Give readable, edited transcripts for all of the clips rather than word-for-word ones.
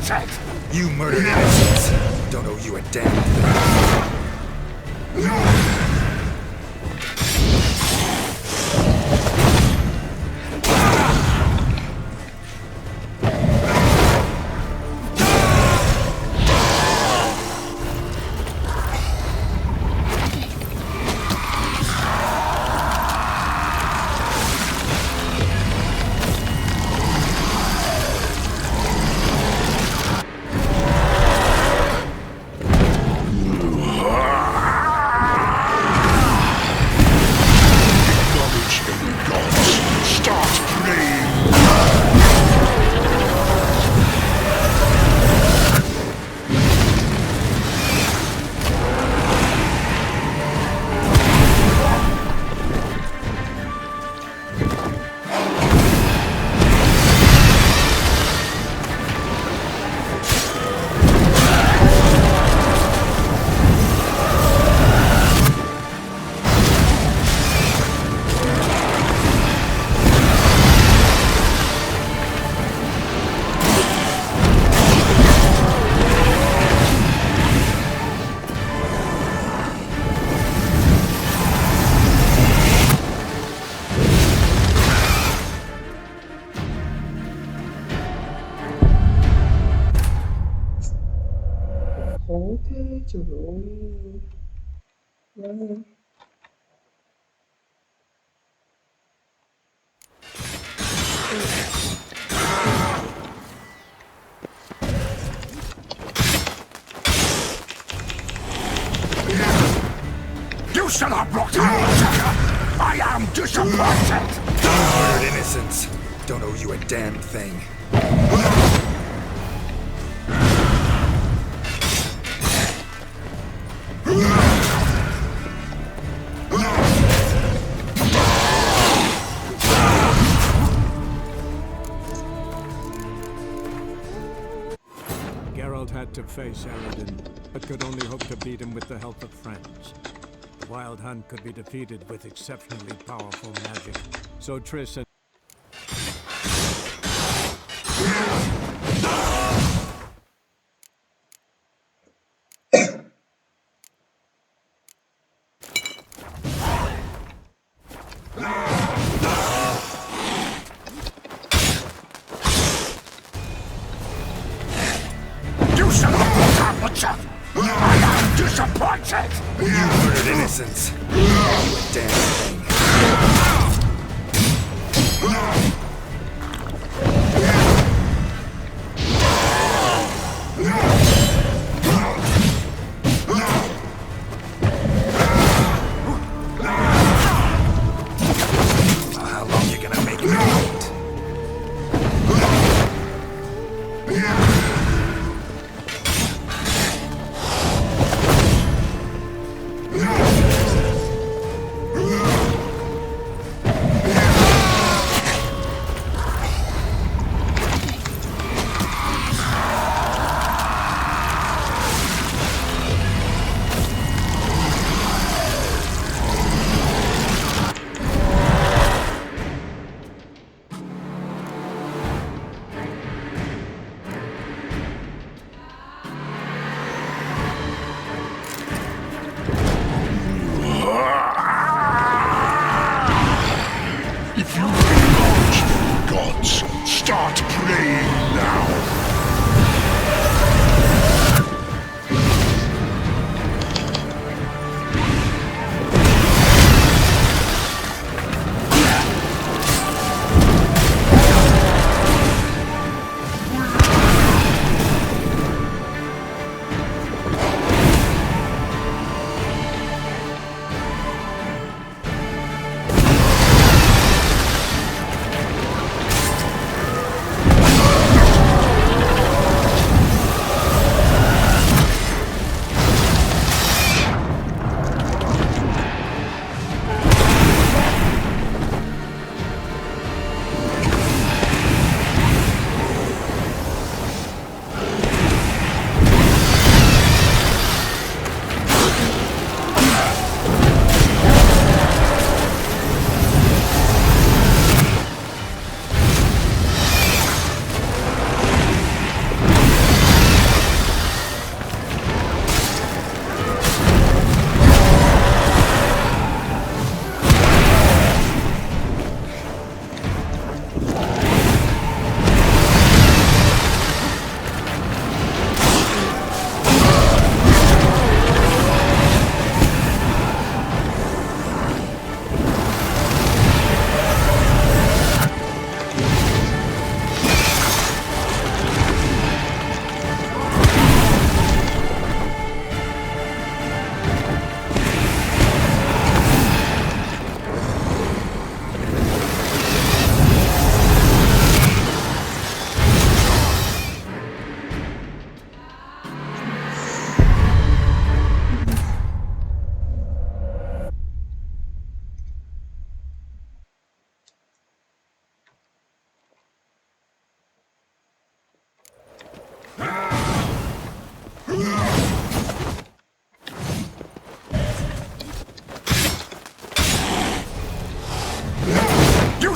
disappointed! You murdered innocents. Don't owe you a damn thing. Khổ thế trời ơi. Vâng. You shall have brought her! I am disappointed! You murdered innocents. Don't owe you a damn thing. Geralt had to face Aradin, but could only hope to beat him with the help of friends. The Wild Hunt could be defeated with exceptionally powerful magic, so Triss and You shall have brought her, Butcher! I am disappointed! You murdered innocents. Don't owe you a damn thing. How long you gonna make me wait?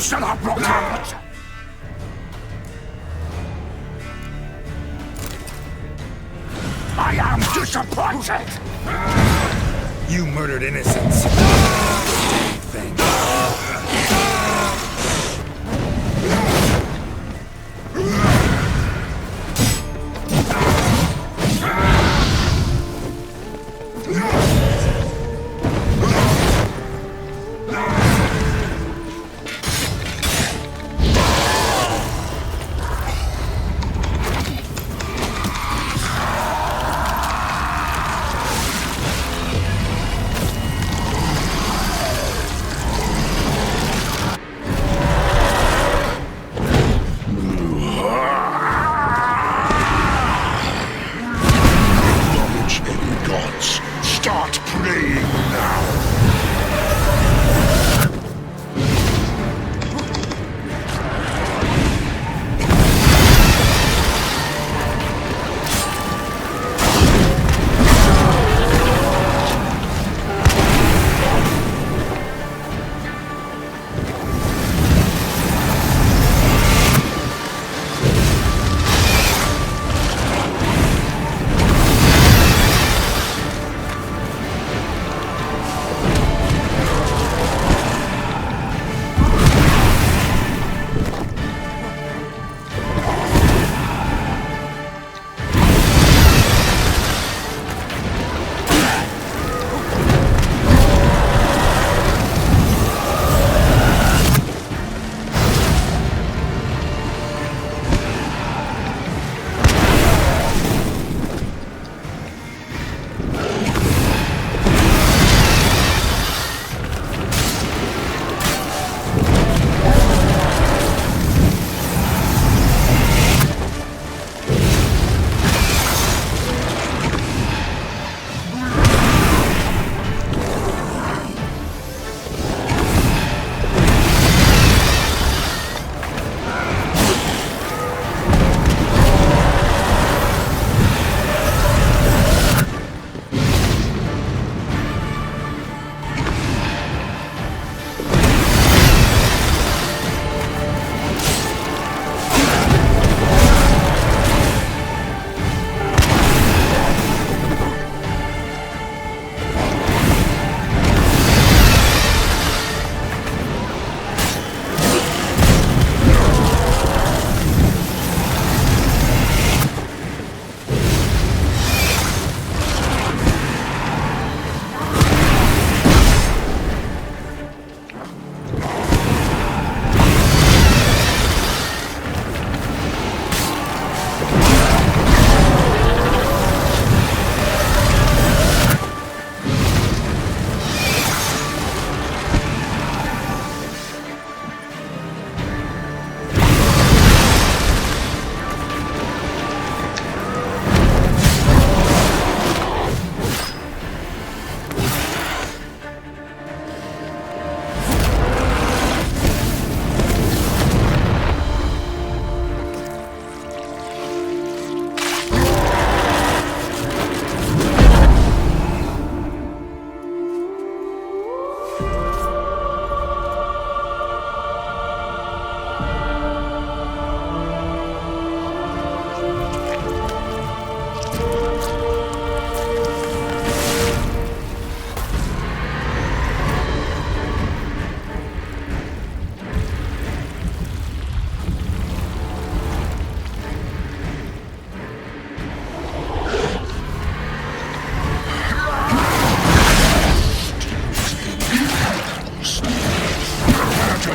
shall have brought out. I am disappointed. You murdered innocents. Damn thing. Gods, start praying now.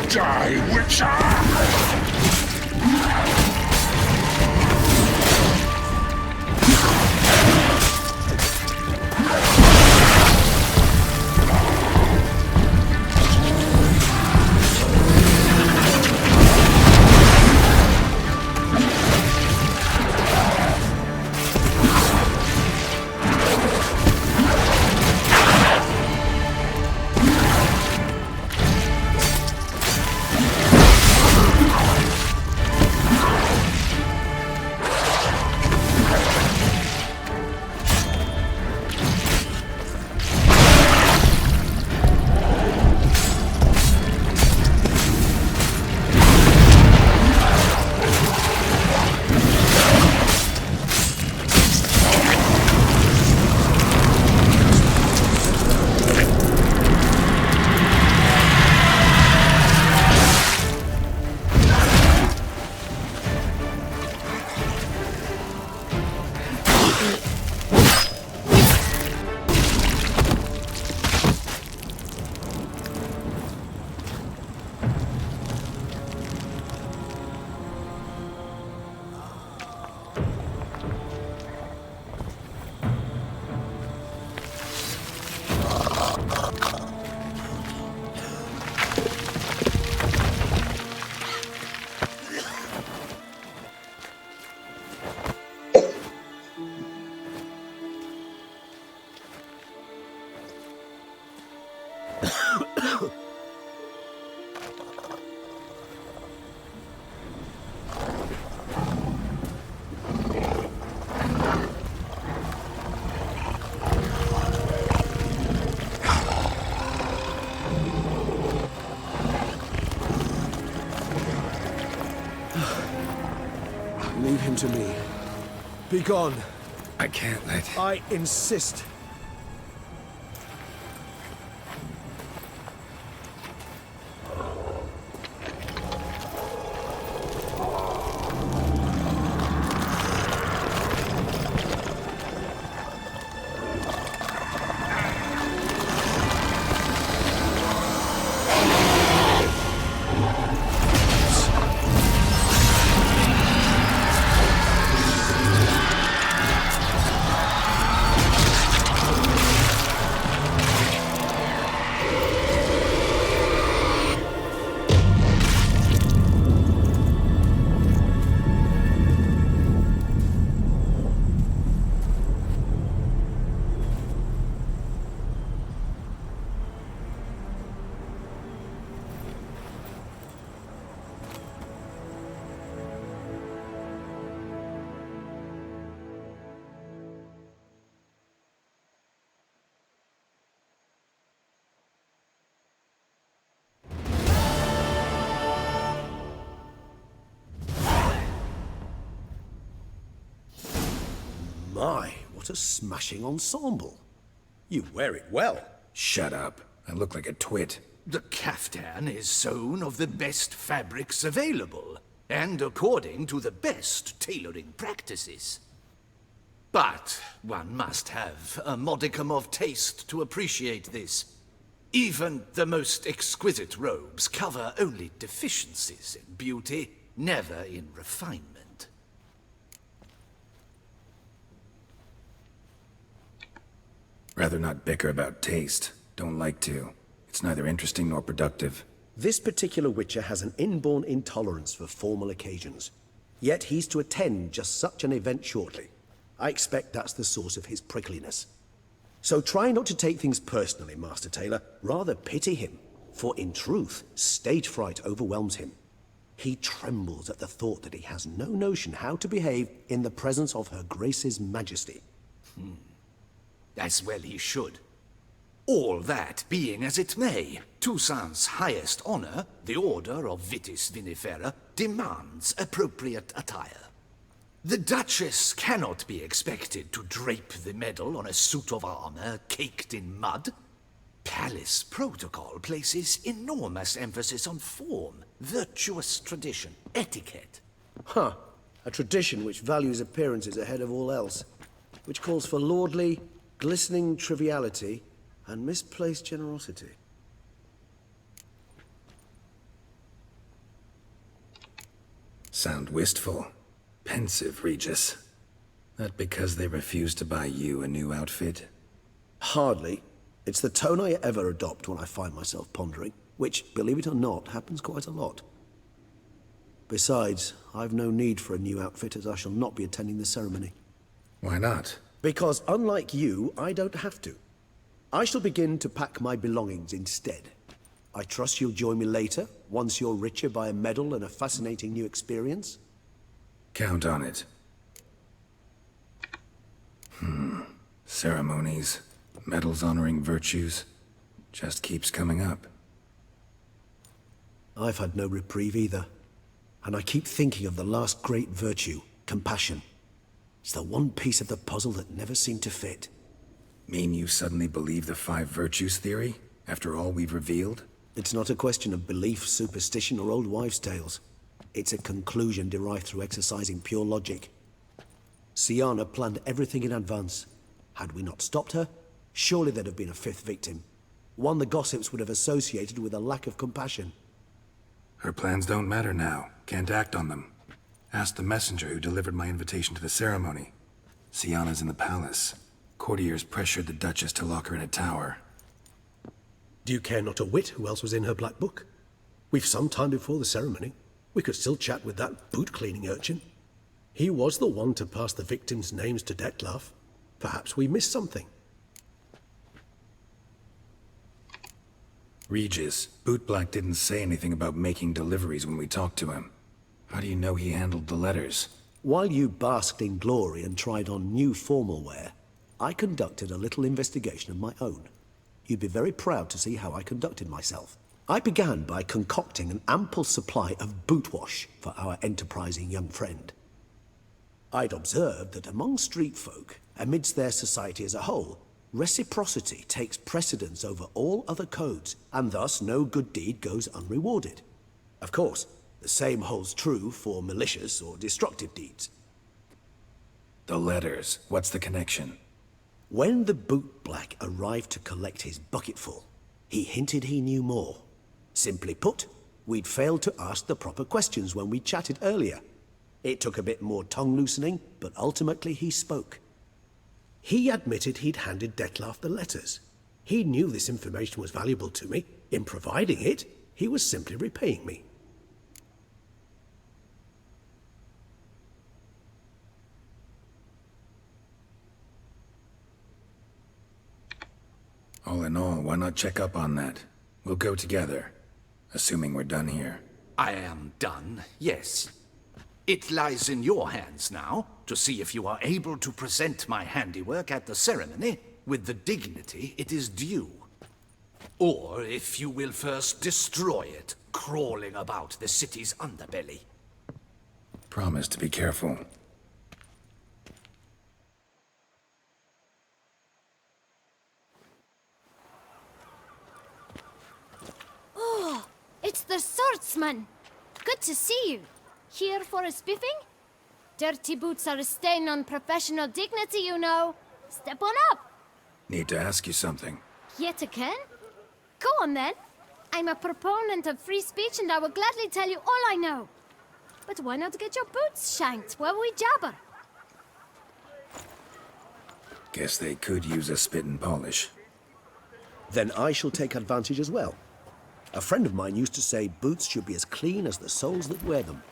Die, Witcher! Leave him to me. Be gone. I can't let... I insist. My, what a smashing ensemble. You wear it well. Shut up. I look like a twit. The caftan is sewn of the best fabrics available, and according to the best tailoring practices. But one must have a modicum of taste to appreciate this. Even the most exquisite robes cover only deficiencies in beauty, never in refinement. Rather not bicker about taste. Don't like to. It's neither interesting nor productive. This particular Witcher has an inborn intolerance for formal occasions. Yet he's to attend just such an event shortly. I expect that's the source of his prickliness. So try not to take things personally, Master Taylor. Rather pity him. For in truth, stage fright overwhelms him. He trembles at the thought that he has no notion how to behave in the presence of Her Grace's Majesty. As well he should. All that being as it may, Toussaint's highest honor, the Order of Vitis Vinifera, demands appropriate attire. The Duchess cannot be expected to drape the medal on a suit of armor caked in mud. Palace protocol places enormous emphasis on form, virtuous tradition, etiquette. Huh. A tradition which values appearances ahead of all else. Which calls for lordly, glistening triviality and misplaced generosity. Sound wistful. Pensive, Regis. That because they refused to buy you a new outfit? Hardly. It's the tone I ever adopt when I find myself pondering, which, believe it or not, happens quite a lot. Besides, I've no need for a new outfit as I shall not be attending the ceremony. Why not? Because unlike you, I don't have to. I shall begin to pack my belongings instead. I trust you'll join me later, once you're richer by a medal and a fascinating new experience? Count on it. Ceremonies, medals honoring virtues, just keeps coming up. I've had no reprieve either. And I keep thinking of the last great virtue, compassion. It's the one piece of the puzzle that never seemed to fit. Mean you suddenly believe the 5 virtues theory, after all we've revealed? It's not a question of belief, superstition, or old wives' tales. It's a conclusion derived through exercising pure logic. Syanna planned everything in advance. Had we not stopped her, surely there'd have been a 5th victim. One the gossips would have associated with a lack of compassion. Her plans don't matter now. Can't act on them. Ask the messenger who delivered my invitation to the ceremony. Syanna's in the palace. Courtiers pressured the Duchess to lock her in a tower. Do you care not a whit who else was in her black book? We've some time before the ceremony. We could still chat with that boot-cleaning urchin. He was the one to pass the victims' names to Dettlaff. Perhaps we missed something. Regis, Bootblack didn't say anything about making deliveries when we talked to him. How do you know he handled the letters? While you basked in glory and tried on new formal wear, I conducted a little investigation of my own. You'd be very proud to see how I conducted myself. I began by concocting an ample supply of boot wash for our enterprising young friend. I'd observed that among street folk, amidst their society as a whole, reciprocity takes precedence over all other codes, and thus no good deed goes unrewarded. Of course, the same holds true for malicious or destructive deeds. The letters. What's the connection? When the bootblack arrived to collect his bucketful, he hinted he knew more. Simply put, we'd failed to ask the proper questions when we chatted earlier. It took a bit more tongue-loosening, but ultimately he spoke. He admitted he'd handed Dettlaff the letters. He knew this information was valuable to me. In providing it, he was simply repaying me. All in all, why not check up on that? We'll go together, assuming we're done here. I am done, yes. It lies in your hands now to see if you are able to present my handiwork at the ceremony with the dignity it is due. Or if you will first destroy it, crawling about the city's underbelly. Promise to be careful. It's the swordsman. Good to see you. Here for a spiffing? Dirty boots are a stain on professional dignity, you know. Step on up. Need to ask you something. Yet again? Go on then. I'm a proponent of free speech and I will gladly tell you all I know. But why not get your boots shanked while we jabber? Guess they could use a spit and polish. Then I shall take advantage as well. A friend of mine used to say boots should be as clean as the soles that wear them.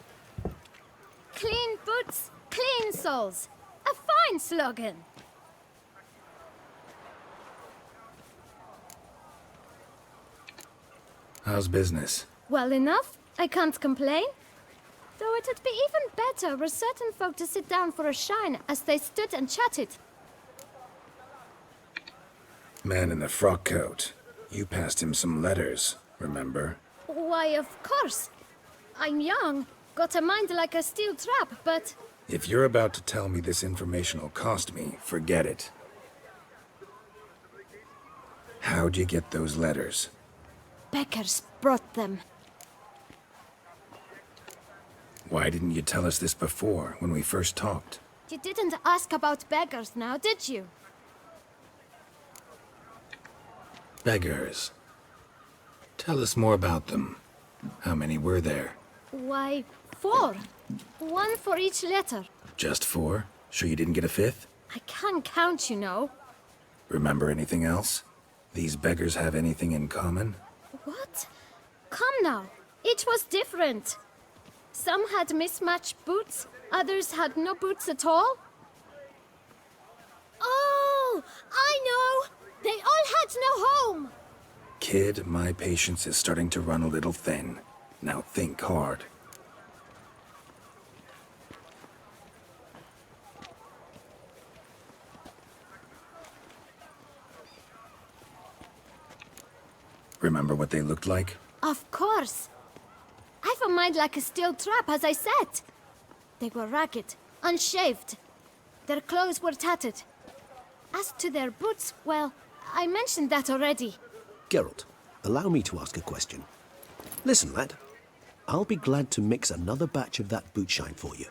Clean boots, clean soles. A fine slogan. How's business? Well enough. I can't complain. Though it'd be even better were certain folk to sit down for a shine as they stood and chatted. Man in the frock coat. You passed him some letters, remember? Why, of course. I'm young, got a mind like a steel trap, but... If you're about to tell me this information will cost me, forget it. How'd you get those letters? Beggars brought them. Why didn't you tell us this before, when we first talked? You didn't ask about beggars now, did you? Beggars. Tell us more about them. How many were there? Why, 4. 1 for each letter. Just 4? Sure you didn't get a 5th? I can't count, you know. Remember anything else? These beggars have anything in common? What? Come now. Each was different. Some had mismatched boots, others had no boots at all. Oh, I know! They all had no home! Kid, my patience is starting to run a little thin. Now think hard. Remember what they looked like? Of course. I've a mind like a steel trap, as I said. They were ragged, unshaved. Their clothes were tattered. As to their boots, well, I mentioned that already. Geralt, allow me to ask a question. Listen, lad. I'll be glad to mix another batch of that boot shine for you.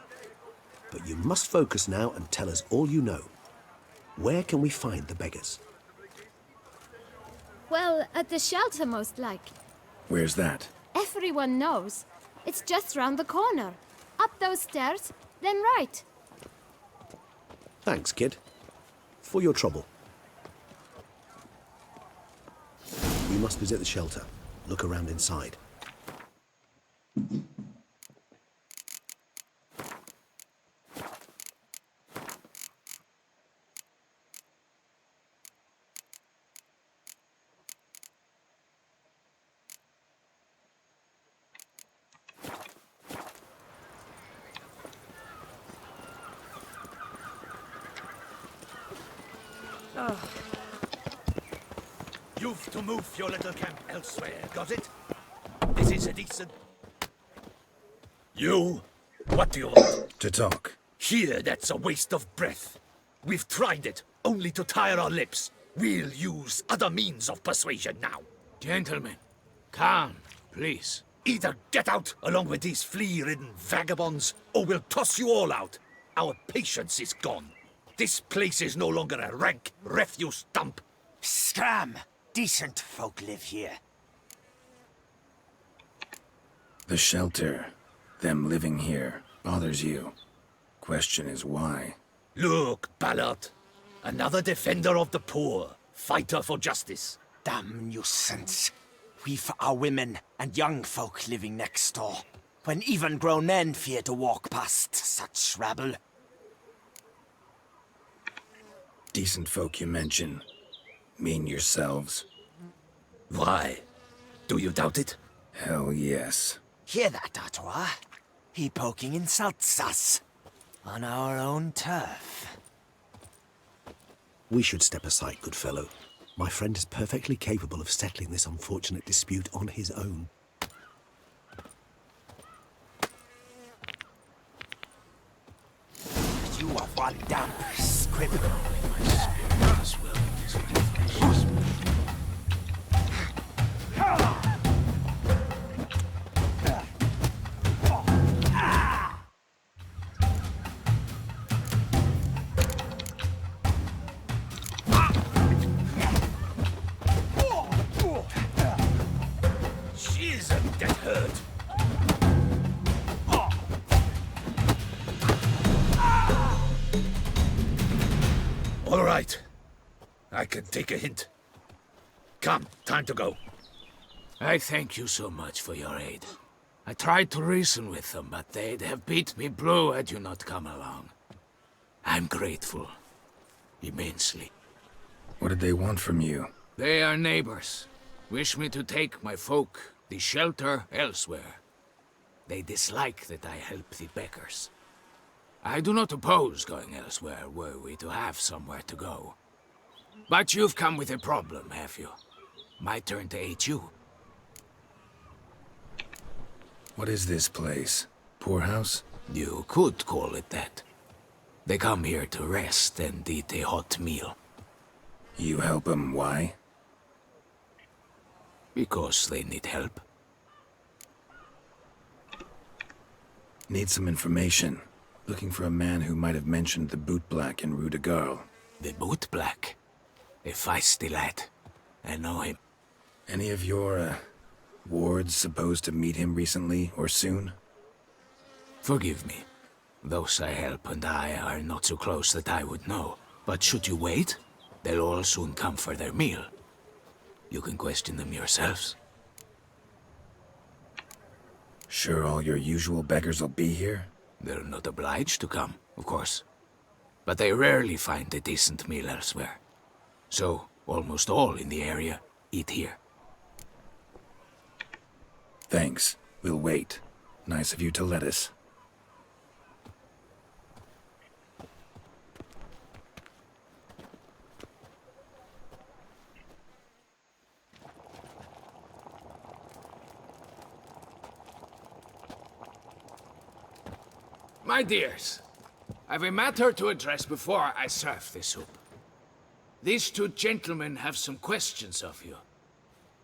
But you must focus now and tell us all you know. Where can we find the beggars? Well, at the shelter, most like. Where's that? Everyone knows. It's just round the corner. Up those stairs, then right. Thanks, kid. For your trouble. We must visit the shelter. Look around inside. You've to move your little camp elsewhere, got it? This is a decent... You? What do you want? To talk. Here, that's a waste of breath. We've tried it, only to tire our lips. We'll use other means of persuasion now. Gentlemen, calm, please. Either get out along with these flea-ridden vagabonds, or we'll toss you all out. Our patience is gone. This place is no longer a rank refuse dump. Scram! Decent folk live here. The shelter, them living here, bothers you. Question is why? Look, Ballard. Another defender of the poor. Fighter for justice. Damn nuisance. We've our women and young folk living next door, when even grown men fear to walk past such rabble. Decent folk you mention. Mean yourselves? Why? Do you doubt it? Hell yes. Hear that, Artois? He poking insults us. On our own turf. We should step aside, good fellow. My friend is perfectly capable of settling this unfortunate dispute on his own. You are one damn squib. Jeez, get hurt. All right. I can take a hint. Come, time to go. I thank you so much for your aid. I tried to reason with them, but they'd have beat me blue had you not come along. I'm grateful. Immensely. What did they want from you? They are neighbors. Wish me to take my folk, the shelter, elsewhere. They dislike that I help the beggars. I do not oppose going elsewhere, were we to have somewhere to go. But you've come with a problem, have you? My turn to aid you. What is this place? Poorhouse? You could call it that. They come here to rest and eat a hot meal. You help them, why? Because they need help. Need some information. Looking for a man who might have mentioned the Boot Black in Rue de Garl. The Boot Black. A feisty lad. I know him. Any of your, wards supposed to meet him recently or soon? Forgive me. Those I help and I are not so close that I would know. But should you wait, they'll all soon come for their meal. You can question them yourselves. Sure all your usual beggars will be here? They're not obliged to come, of course. But they rarely find a decent meal elsewhere. So, almost all in the area eat here. Thanks. We'll wait. Nice of you to let us. My dears, I've a matter to address before I serve the soup. These two gentlemen have some questions of you.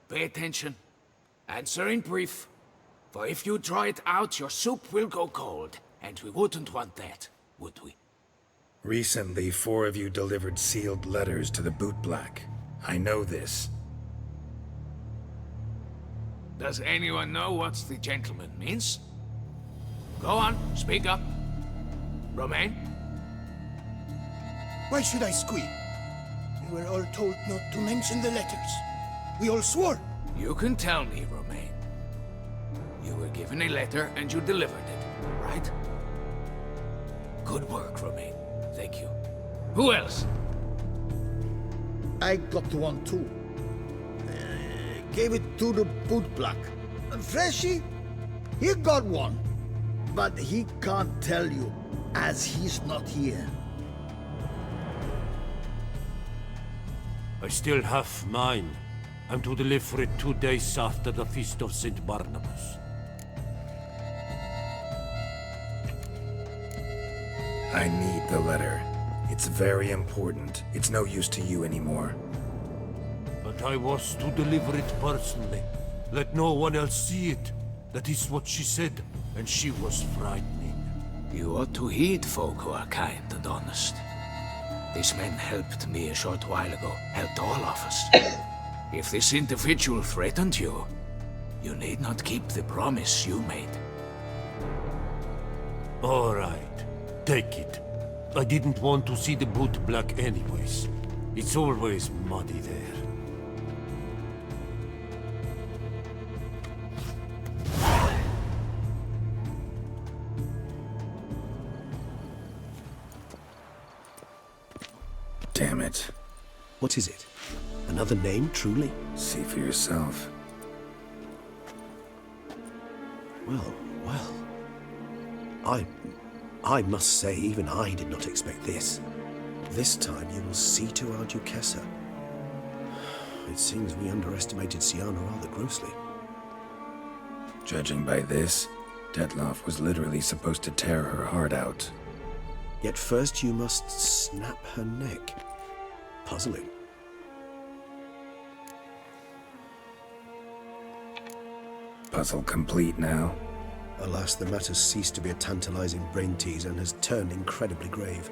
Pay attention. Answer in brief. For if you draw it out, your soup will go cold. And we wouldn't want that, would we? Recently, 4 of you delivered sealed letters to the Boot Black. I know this. Does anyone know what the gentleman means? Go on, speak up. Romain? Why should I squeal? We were all told not to mention the letters. We all swore. You can tell me, Romain. You were given a letter and you delivered it, right? Good work, Romain. Thank you. Who else? I got one too. Gave it to the Boot Black. Freshy, he got one. But he can't tell you, as he's not here. I still have mine. I'm to deliver it 2 days after the Feast of St. Barnabas. I need the letter. It's very important. It's no use to you anymore. But I was to deliver it personally. Let no one else see it. That is what she said, and she was frightening. You ought to heed folk who are kind and honest. These men helped me a short while ago, helped all of us. If this individual threatened you, you need not keep the promise you made. All right, take it. I didn't want to see the boot black anyways. It's always muddy there. Damn it. What is it? Another name, truly? See for yourself. Well, well. I must say, even I did not expect this. This time you will see to our Duquesa. It seems we underestimated Siana rather grossly. Judging by this, Detloff was literally supposed to tear her heart out. Yet first you must snap her neck. Puzzling. Puzzle complete now. Alas, the matter's ceased to be a tantalizing brain tease and has turned incredibly grave.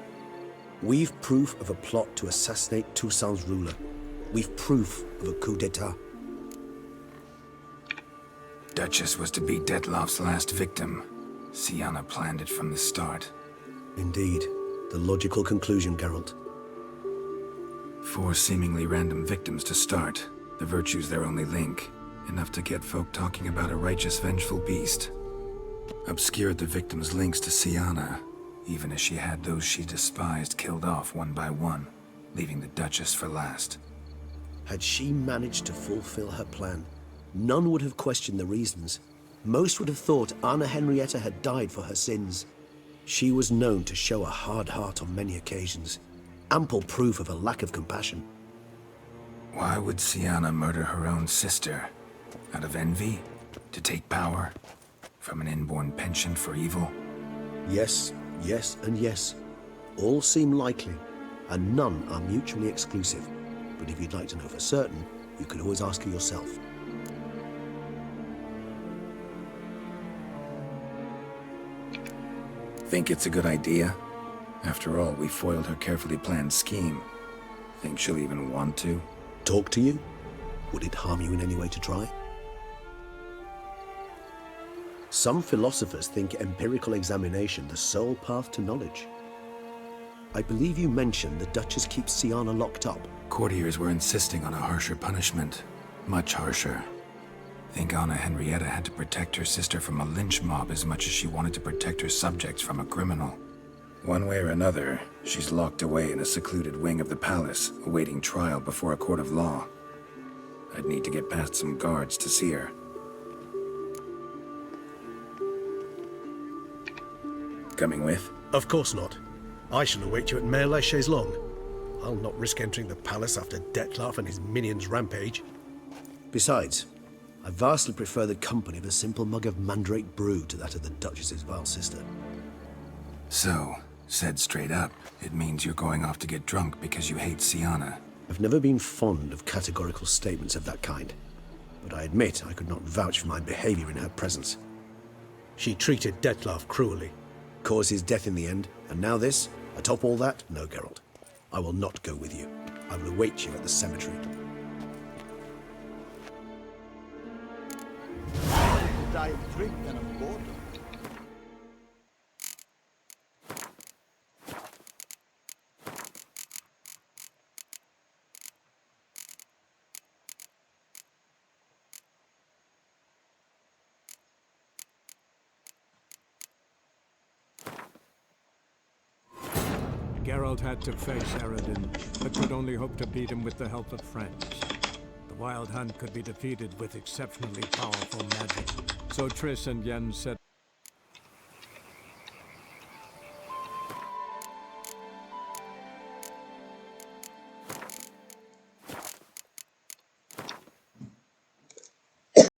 We've proof of a plot to assassinate Toussaint's ruler. We've proof of a coup d'etat. Duchess was to be Detloff's last victim. Siana planned it from the start. Indeed. The logical conclusion, Geralt. 4 seemingly random victims to start. The virtue's their only link. Enough to get folk talking about a righteous, vengeful beast. Obscured the victims' links to Siana, even as she had those she despised killed off one by one, leaving the Duchess for last. Had she managed to fulfill her plan, none would have questioned the reasons. Most would have thought Anna Henrietta had died for her sins. She was known to show a hard heart on many occasions. Ample proof of a lack of compassion. Why would Siana murder her own sister? Out of envy? To take power? From an inborn penchant for evil? Yes, yes, and yes. All seem likely, and none are mutually exclusive. But if you'd like to know for certain, you can always ask her yourself. Think it's a good idea? After all, we foiled her carefully planned scheme. Think she'll even want to? Talk to you? Would it harm you in any way to try? Some philosophers think empirical examination the sole path to knowledge. I believe you mentioned the Duchess keeps Siana locked up. Courtiers were insisting on a harsher punishment. Much harsher. Think Anna Henrietta had to protect her sister from a lynch mob as much as she wanted to protect her subjects from a criminal. One way or another, she's locked away in a secluded wing of the palace, awaiting trial before a court of law. I'd need to get past some guards to see her. Coming with? Of course not. I shall await you at Mare la Chaise-Longue. I'll not risk entering the palace after Detloff and his minions rampage. Besides, I vastly prefer the company of a simple mug of mandrake brew to that of the Duchess's vile sister. So, said straight up, it means you're going off to get drunk because you hate Siana. I've never been fond of categorical statements of that kind, but I admit I could not vouch for my behavior in her presence. She treated Detloff cruelly, caused his death in the end, and now this? Atop all that? No, Geralt. I will not go with you. I will await you at the cemetery. Die of drink than of boredom. Geralt had to face Eredin, but could only hope to beat him with the help of friends. The Wild Hunt could be defeated with exceptionally powerful magic, so Triss and Yen set